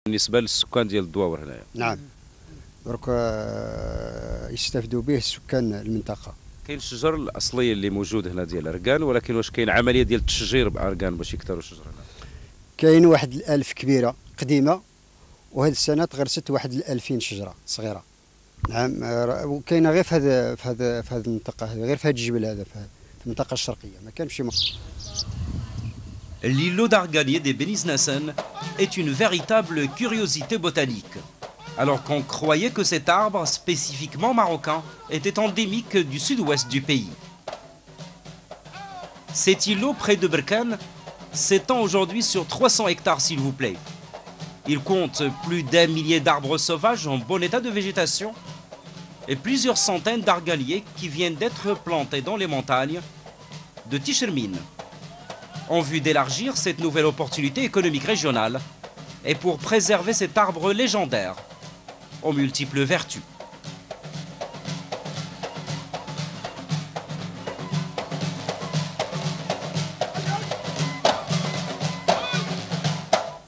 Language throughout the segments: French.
بالنسبة للسكان ديال الدواور هنايا. نعم درك يستافدوا به سكان المنطقة. كاين الشجر الأصلي اللي موجود هنا ديال أركان، ولكن واش كاين عملية ديال التشجير بأركان باش يكثروا الشجر هنا؟ كاين واحد 1000 كبيرة قديمة، وهذه السنة تغرست واحد 2000 شجرة صغيرة. نعم وكاينة غير في هذه المنطقة هذه، غير في هذا الجبل هذا في المنطقة الشرقية، ما كانش شي. L'îlot d'Arganier des Béniznacen est une véritable curiosité botanique. Alors qu'on croyait que cet arbre, spécifiquement marocain, était endémique du sud-ouest du pays. Cet îlot près de Berkane s'étend aujourd'hui sur 300 hectares s'il vous plaît. Il compte plus d'1 millier d'arbres sauvages en bon état de végétation et plusieurs centaines d'arganiers qui viennent d'être plantés dans les montagnes de Tichermine, en vue d'élargir cette nouvelle opportunité économique régionale et pour préserver cet arbre légendaire aux multiples vertus.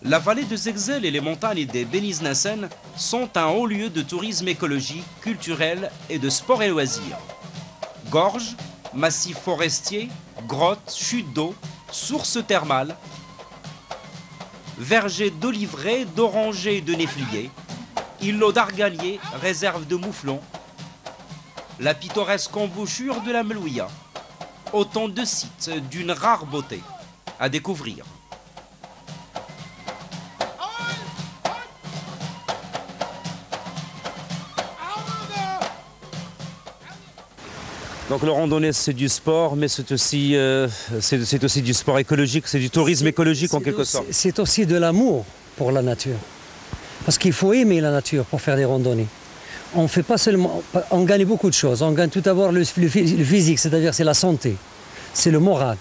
La vallée de Zegzel et les montagnes des Béniznacen sont un haut lieu de tourisme écologique, culturel et de sport et loisirs. Gorges, massifs forestiers, grottes, chutes d'eau, sources thermales, vergers d'oliveraies, d'orangers et de néfliers, îlots d'arganiers, réserves de mouflons, la pittoresque embouchure de la Melouia, autant de sites d'une rare beauté à découvrir. Donc le randonnée c'est du sport, mais c'est aussi du sport écologique, c'est du tourisme écologique en quelque sorte. C'est aussi de l'amour pour la nature. Parce qu'il faut aimer la nature pour faire des randonnées. On fait pas seulement, on gagne beaucoup de choses. On gagne tout d'abord le physique, c'est-à-dire c'est la santé, c'est le moral,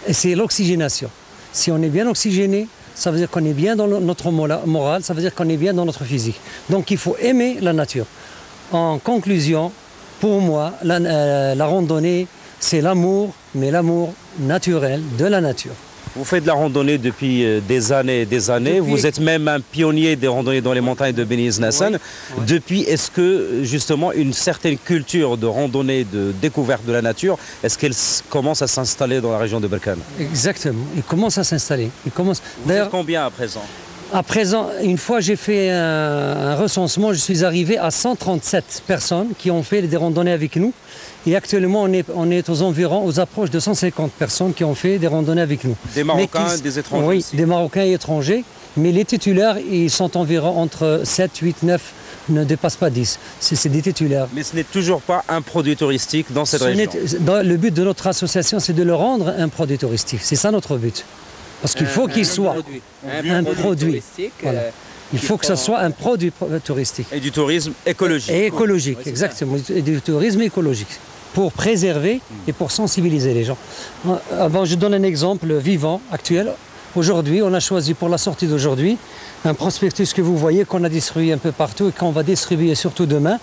et c'est l'oxygénation. Si on est bien oxygéné, ça veut dire qu'on est bien dans notre moral, ça veut dire qu'on est bien dans notre physique. Donc il faut aimer la nature. En conclusion, pour moi, la randonnée, c'est l'amour, mais l'amour naturel de la nature. Vous faites de la randonnée depuis des années et des années. Vous êtes même un pionnier des randonnées dans les montagnes de Béniznacen. Oui. Depuis, est-ce que justement une certaine culture de randonnée, de découverte de la nature, est-ce qu'elle commence à s'installer dans la région de Berkane? Exactement, il commence à s'installer. Vous êtes combien à présent? À présent, une fois j'ai fait un recensement, je suis arrivé à 137 personnes qui ont fait des randonnées avec nous. Et actuellement, on est aux environs, aux approches de 150 personnes qui ont fait des randonnées avec nous. Des Marocains, des étrangers? Oui, aussi. Des Marocains et étrangers. Mais les titulaires, ils sont environ entre 7, 8, 9, ne dépassent pas 10. C'est des titulaires. Mais ce n'est toujours pas un produit touristique dans cette région? Le but de notre association, c'est de le rendre un produit touristique. C'est ça notre but. Parce qu'il faut qu'il soit un produit. Voilà. Il faut que ce soit un produit touristique. Et du tourisme écologique. Et écologique, oui, exactement. Et du tourisme écologique. Pour préserver et pour sensibiliser les gens. Bon, je donne un exemple vivant, actuel. Aujourd'hui, on a choisi pour la sortie d'aujourd'hui un prospectus que vous voyez qu'on a distribué un peu partout et qu'on va distribuer surtout demain,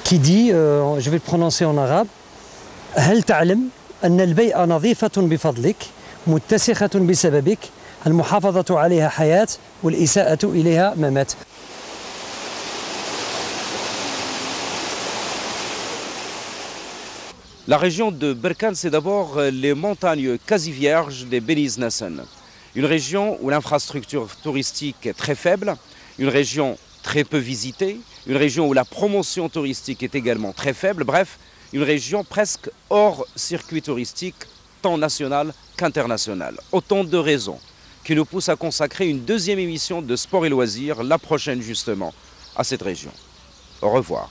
qui dit, je vais le prononcer en arabe, هل تعلم أن البيئة نظيفة بفضلك متسخة بسببك المحافظة عليها حياة والإساءة إليها ممات. La région de Berkane, c'est d'abord les montagnes quasi vierges des Béniznacen. Une région où l'infrastructure touristique est très faible, une région très peu visitée, une région où la promotion touristique est également très faible, bref, une région presque hors circuit touristique, tant national qu'international. Autant de raisons qui nous poussent à consacrer une deuxième émission de Sport et Loisirs, la prochaine justement, à cette région. Au revoir.